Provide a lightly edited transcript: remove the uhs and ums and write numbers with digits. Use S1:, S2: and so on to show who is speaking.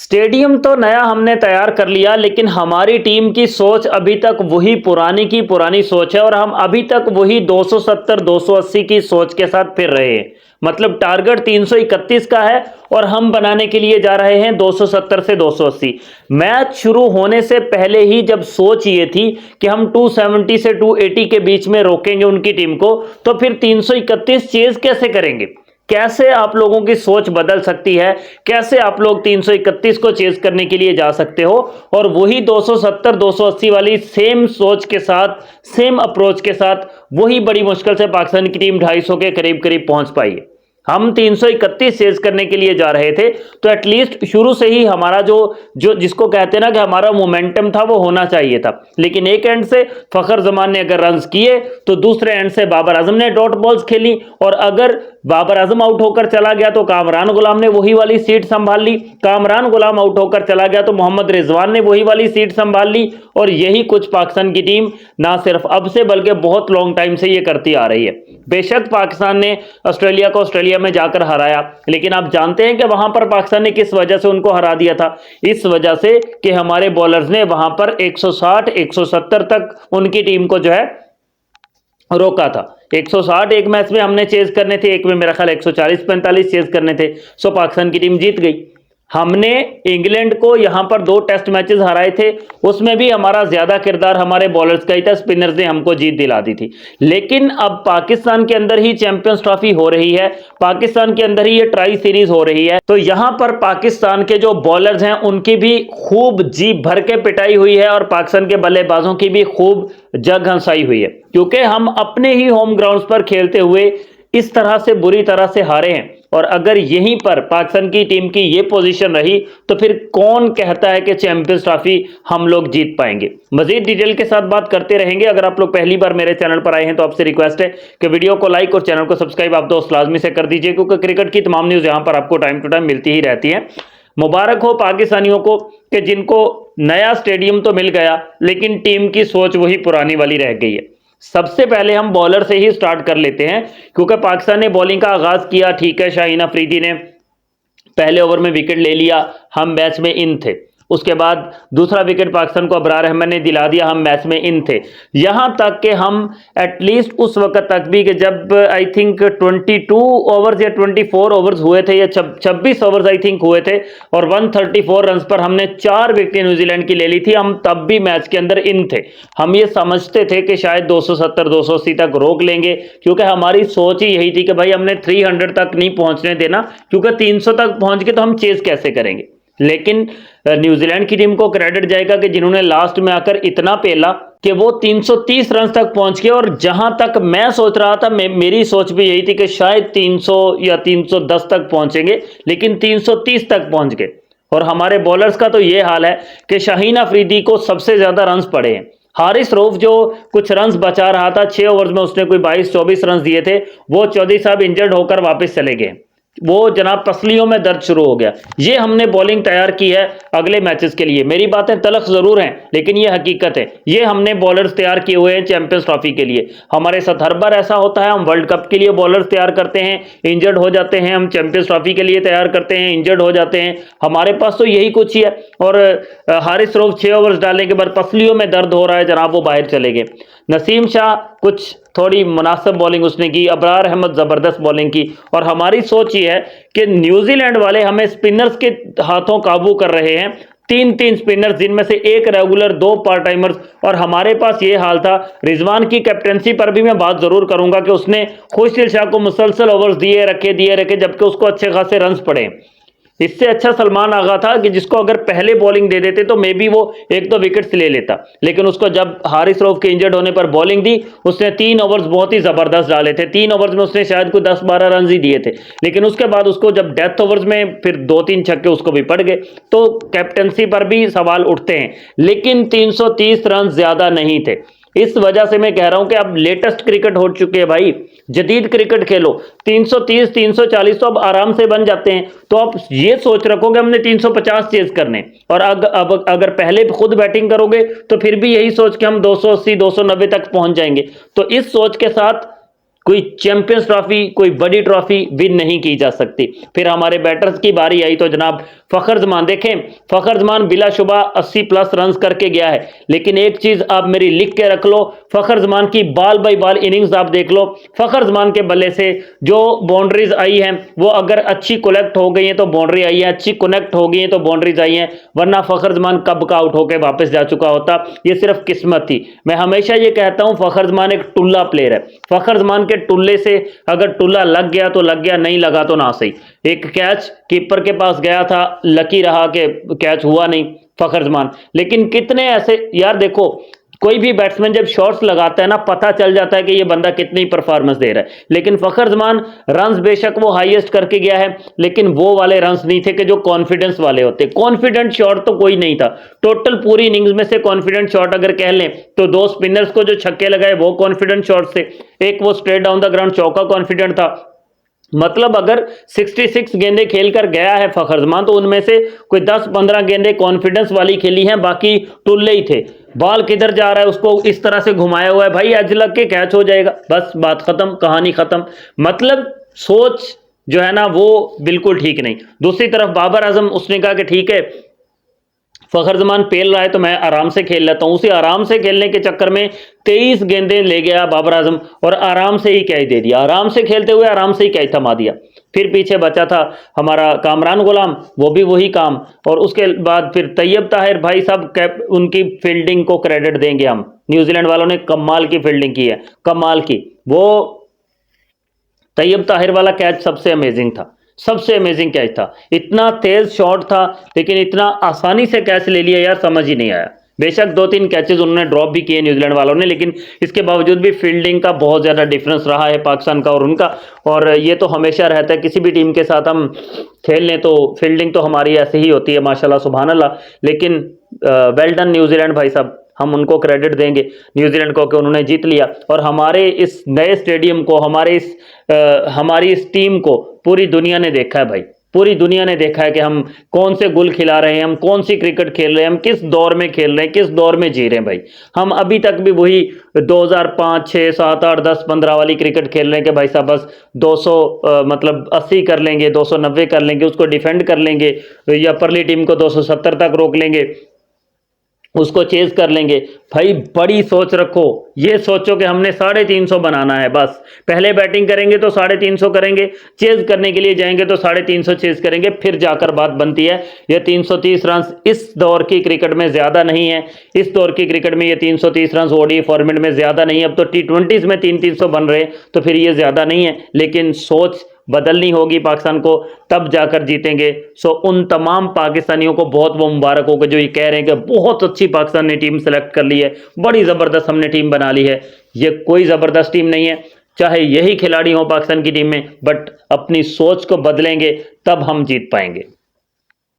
S1: Stadium तो नया हमने तैयार कर लिया, लेकिन हमारी टीम की सोच अभी तक वही पुरानी की पुरानी सोच है और हम अभी तक वही 270 280 की सोच के साथ फिर रहे हैं। मतलब टारगेट 331 का है और हम बनाने के लिए जा रहे हैं 270 से 280। मैच शुरू होने से पहले ही जब सोच ये थी कि हम 270 से 280 के बीच में रोकेंगे उनकी टीम को, तो फिर 331 चेज कैसे करेंगे? कैसे आप लोगों की सोच बदल सकती है? कैसे आप लोग 331 को चेज करने के लिए जा सकते हो और वही 270 280 वाली सेम सोच के साथ, सेम अप्रोच के साथ वही बड़ी मुश्किल से पाकिस्तान की टीम 250 के करीब करीब पहुंच पाई है। हम 331 चेज करने के लिए जा रहे थे, तो एटलीस्ट शुरू से ही हमारा जो जो जिसको कहते हैं ना कि हमारा मोमेंटम था वो होना चाहिए था। लेकिन एक एंड से फखर जमान ने अगर रन्स किए तो दूसरे एंड से बाबर आजम ने डॉट बॉल्स खेली, और अगर बाबर आजम आउट होकर चला गया तो कामरान गुलाम ने वही वाली सीट संभाल ली, कामरान गुलाम आउट होकर चला गया तो मोहम्मद रिजवान ने वही वाली सीट संभाल ली। और यही कुछ पाकिस्तान की टीम ना सिर्फ अब से बल्कि बहुत लॉन्ग टाइम से ये करती आ रही है। बेशक पाकिस्तान ने ऑस्ट्रेलिया को ऑस्ट्रेलिया में जाकर हराया, लेकिन आप जानते हैं कि वहां पर पाकिस्तान ने किस वजह से उनको हरा दिया था? इस वजह से कि हमारे बॉलर्स ने वहां पर 160 170 तक उनकी टीम को जो है रोका था। 160 एक मैच में हमने चेज करने थे, एक में मेरा ख्याल 140 45 चेज करने थे। सो पाकिस्तान की टीम जीत गई। हमने इंग्लैंड को यहां पर 2 टेस्ट मैचेस हराए थे, उसमें भी हमारा ज्यादा किरदार हमारे बॉलर्स का ही था, स्पिनर्स ने हमको जीत दिला दी थी। लेकिन अब पाकिस्तान के अंदर ही चैंपियंस ट्रॉफी हो रही है, पाकिस्तान के अंदर ही ये ट्राई सीरीज हो रही है, तो यहां पर पाकिस्तान के जो बॉलर्स हैं उनकी भी खूब जी भर के पिटाई हुई है और पाकिस्तान के बल्लेबाजों की भी खूब जग हंसाई हुई है, क्योंकि हम अपने ही होम ग्राउंड पर खेलते हुए इस तरह से बुरी तरह से हारे हैं। और अगर यहीं पर पाकिस्तान की टीम की ये पोजीशन रही तो फिर कौन कहता है कि चैंपियंस ट्रॉफी हम लोग जीत पाएंगे? मजीद डिटेल के साथ बात करते रहेंगे। अगर आप लोग पहली बार मेरे चैनल पर आए हैं तो आपसे रिक्वेस्ट है कि वीडियो को लाइक और चैनल को सब्सक्राइब आप दोस्त लाजमी से कर दीजिए, क्योंकि क्रिकेट की तमाम न्यूज यहां पर आपको टाइम टू टाइम मिलती ही रहती है। मुबारक हो पाकिस्तानियों को कि जिनको नया स्टेडियम तो मिल गया, लेकिन टीम की सोच वही पुरानी वाली रह गई है। सबसे पहले हम बॉलर से ही स्टार्ट कर लेते हैं, क्योंकि पाकिस्तान ने बॉलिंग का आगाज किया। ठीक है, शाहीन अफरीदी ने पहले ओवर में विकेट ले लिया, हम मैच में इन थे। उसके बाद दूसरा विकेट पाकिस्तान को अबरार अहमद ने दिला दिया, हम मैच में इन थे। यहां तक कि हम एटलीस्ट उस वक्त तक भी कि जब आई थिंक 22 ओवर्स या 24 ओवर्स हुए थे या 26 ओवर्स आई थिंक हुए थे और 134 रन पर हमने 4 विकेट न्यूजीलैंड की ले ली थी, हम तब भी मैच के अंदर इन थे। हम ये समझते थे कि शायद 270 280 तक रोक लेंगे, क्योंकि हमारी सोच ही यही थी कि भाई हमने 300 तक नहीं पहुंचने देना, क्योंकि 300 तक पहुंच के तो हम चेज कैसे करेंगे। लेकिन न्यूजीलैंड की टीम को क्रेडिट जाएगा कि जिन्होंने लास्ट में आकर इतना पेला कि वो 330 रन तक पहुंच गए। और जहां तक मैं सोच रहा था, मेरी सोच भी यही थी कि शायद 300 या 310 तक पहुंचेंगे, लेकिन 330 तक पहुंच गए। और हमारे बॉलर्स का तो ये हाल है कि शाहीन अफरीदी को सबसे ज्यादा रन पड़े हैं। हारिस रऊफ जो कुछ रन्स बचा रहा था, 6 ओवर्स में उसने कोई 22-24 रन दिए थे, वो चौधरी साहब इंजर्ड होकर वापस चले गए। वो जनाब पसलियों में दर्द शुरू हो गया। ये हमने बॉलिंग तैयार की है अगले मैचेस के लिए। मेरी बातें तलख जरूर हैं, लेकिन ये हकीकत है। ये हमने बॉलर्स तैयार किए हुए हैं चैंपियंस ट्रॉफी के लिए। हमारे साथ हर बार ऐसा होता है, हम वर्ल्ड कप के लिए बॉलर्स तैयार करते हैं, इंजर्ड हो जाते हैं, हम चैंपियंस ट्रॉफी के लिए तैयार करते हैं, इंजर्ड हो जाते हैं। हमारे पास तो यही कुछ ही है। और हारिस रऊफ 6 ओवर्स डालने के बाद पसलियों में दर्द हो रहा है जनाब, वो बाहर चले गए। नसीम शाह कुछ थोड़ी मुनासिब बॉलिंग उसने की, अबरार अहमद जबरदस्त बॉलिंग की। और हमारी सोच ये है कि न्यूजीलैंड वाले हमें स्पिनर्स के हाथों काबू कर रहे हैं। 3-3 स्पिनर्स, जिनमें से एक रेगुलर, 2 पार्ट टाइमर्स। और हमारे पास ये हाल था। रिजवान की कैप्टनसी पर भी मैं बात जरूर करूंगा कि उसने खुशदिल शाह को मुसलसल ओवर्स दिए रखे, जबकि उसको अच्छे खासे रन पड़े। इससे अच्छा सलमान आगा था कि जिसको अगर पहले बॉलिंग दे देते तो मे बी वो 1-2 विकेट्स ले लेता, लेकिन उसको जब हारिस रऊफ के इंजर्ड होने पर बॉलिंग दी, उसने 3 ओवर्स बहुत ही जबरदस्त डाले थे। 3 ओवर्स में उसने शायद कोई 10-12 रन ही दिए थे, लेकिन उसके बाद उसको जब डेथ ओवर्स में फिर 2-3 छक्के उसको भी पड़ गए। तो कैप्टनसी पर भी सवाल उठते हैं, लेकिन 330 रन ज्यादा नहीं थे। इस वजह से मैं कह रहा हूं कि अब लेटेस्ट क्रिकेट हो चुके हैं भाई, जदीद क्रिकेट खेलो। 330 340 तो अब आराम से बन जाते हैं। तो आप ये सोच रखोगे हमने 350 चेज करने, और अब अगर पहले खुद बैटिंग करोगे तो फिर भी यही सोच के हम 280 290 तक पहुंच जाएंगे। तो इस सोच के साथ कोई चैंपियंस ट्रॉफी, कोई बड़ी ट्रॉफी विन नहीं की जा सकती। फिर हमारे बैटर्स की बारी आई तो जनाब फ़खर जमान, देखें फ़खर जमान बिलाशुबा 80 प्लस रन्स करके गया है, लेकिन एक चीज़ आप मेरी लिख के रख लो, फ़खर जमान की बॉल बाई बॉल इनिंग्स आप देख लो। फ़खर जमान के बल्ले से जो बाउंड्रीज आई हैं वो अगर अच्छी कलेक्ट हो गई हैं तो बाउंड्री आई है, अच्छी कनेक्ट हो गई हैं तो बाउंड्रीज आई हैं, वरना फ़खर जमान कब का आउट होकर वापस जा चुका होता। ये सिर्फ किस्मत थी। मैं हमेशा ये कहता हूं फ़खर जमान एक टुल्ला प्लेयर है। फ़खर जमान के टुल्ले से अगर टुल्ला लग गया तो लग गया, नहीं लगा तो ना सही। एक कैच कीपर के पास गया था, लकी रहा कि कैच हुआ नहीं फ़खर जमान। लेकिन कितने ऐसे यार, देखो कोई भी बैट्समैन जब शॉट्स लगाता है ना, पता चल जाता है कि ये बंदा कितनी परफॉर्मेंस दे रहा है। लेकिन फ़खर जमान रन्स बेशक वो हाईएस्ट करके गया है, लेकिन वो वाले रन्स नहीं थे कि जो कॉन्फिडेंस वाले होते। कॉन्फिडेंट शॉट तो कोई नहीं था टोटल पूरी इनिंग्स में से। कॉन्फिडेंट शॉट अगर कह लें तो दो स्पिनर्स को जो छक्के लगाए वो कॉन्फिडेंट शॉट थे, एक वो स्ट्रेट डाउन द ग्राउंड चौका कॉन्फिडेंट था। मतलब अगर 66 गेंदें खेलकर गया है फ़खर जमान तो उनमें से कोई 10-15 गेंदें कॉन्फिडेंस वाली खेली हैं, बाकी टुल्ले ही थे। बॉल किधर जा रहा है उसको इस तरह से घुमाया हुआ है, भाई एज लग के कैच हो जाएगा, बस बात खत्म, कहानी खत्म। मतलब सोच जो है ना वो बिल्कुल ठीक नहीं। दूसरी तरफ बाबर आजम, उसने कहा कि ठीक है फ़खर जमान पेल रहा है तो मैं आराम से खेल लेता हूं। उसे आराम से खेलने के चक्कर में 23 गेंदें ले गया बाबर आजम और आराम से ही कैच दे दिया। आराम से खेलते हुए आराम से ही कैच थमा दिया। फिर पीछे बचा था हमारा कामरान गुलाम, वो भी वही काम। और उसके बाद फिर तैयब ताहिर, भाई साहब उनकी फील्डिंग को क्रेडिट देंगे हम। न्यूजीलैंड वालों ने कमाल की फील्डिंग की है, कमाल की। वो तैयब ताहिर वाला कैच सबसे अमेजिंग था, सबसे अमेजिंग कैच था। इतना तेज शॉट था लेकिन इतना आसानी से कैच ले लिया यार, समझ ही नहीं आया। बेशक 2-3 कैचेस उन्होंने ड्रॉप भी किए न्यूजीलैंड वालों ने, लेकिन इसके बावजूद भी फील्डिंग का बहुत ज़्यादा डिफरेंस रहा है पाकिस्तान का और उनका। और ये तो हमेशा रहता है, किसी भी टीम के साथ हम खेल लें तो फील्डिंग तो हमारी ऐसे ही होती है, माशाल्लाह सुभान अल्लाह। लेकिन वेल डन न्यूजीलैंड भाई साहब, हम उनको क्रेडिट देंगे न्यूजीलैंड को कि उन्होंने जीत लिया। और हमारे इस नए स्टेडियम को, हमारी इस टीम को पूरी दुनिया ने देखा है भाई, पूरी दुनिया ने देखा है कि हम कौन से गुल खिला रहे हैं, हम कौन सी क्रिकेट खेल रहे हैं, हम किस दौर में खेल रहे हैं, किस दौर में जी रहे हैं भाई। हम अभी तक भी वही 2005, 6, 7, 8, 10, 15 वाली क्रिकेट खेल रहे हैं कि भाई साहब बस 200 मतलब 80 कर लेंगे, 290 कर लेंगे, उसको डिफेंड कर लेंगे, या परली टीम को 270 तक रोक लेंगे, उसको चेज कर लेंगे। भाई बड़ी सोच रखो, ये सोचो कि हमने 350 बनाना है बस। पहले बैटिंग करेंगे तो 350 करेंगे, चेज करने के लिए जाएंगे तो 350 चेज करेंगे, फिर जाकर बात बनती है। ये 330 रन इस दौर की क्रिकेट में ज़्यादा नहीं है, इस दौर की क्रिकेट में ये 330 रन ओडीआई फॉर्मेट में ज़्यादा नहीं है। अब तो T20s में 300 बन रहे हैं तो फिर ये ज़्यादा नहीं है, लेकिन सोच बदलनी होगी पाकिस्तान को, तब जाकर जीतेंगे। सो उन तमाम पाकिस्तानियों को बहुत वो मुबारक होगा जो ये कह रहे हैं कि बहुत अच्छी पाकिस्तान ने टीम सेलेक्ट कर ली है, बड़ी ज़बरदस्त हमने टीम बना ली है। ये कोई ज़बरदस्त टीम नहीं है, चाहे यही खिलाड़ी हो पाकिस्तान की टीम में, बट अपनी सोच को बदलेंगे तब हम जीत पाएंगे।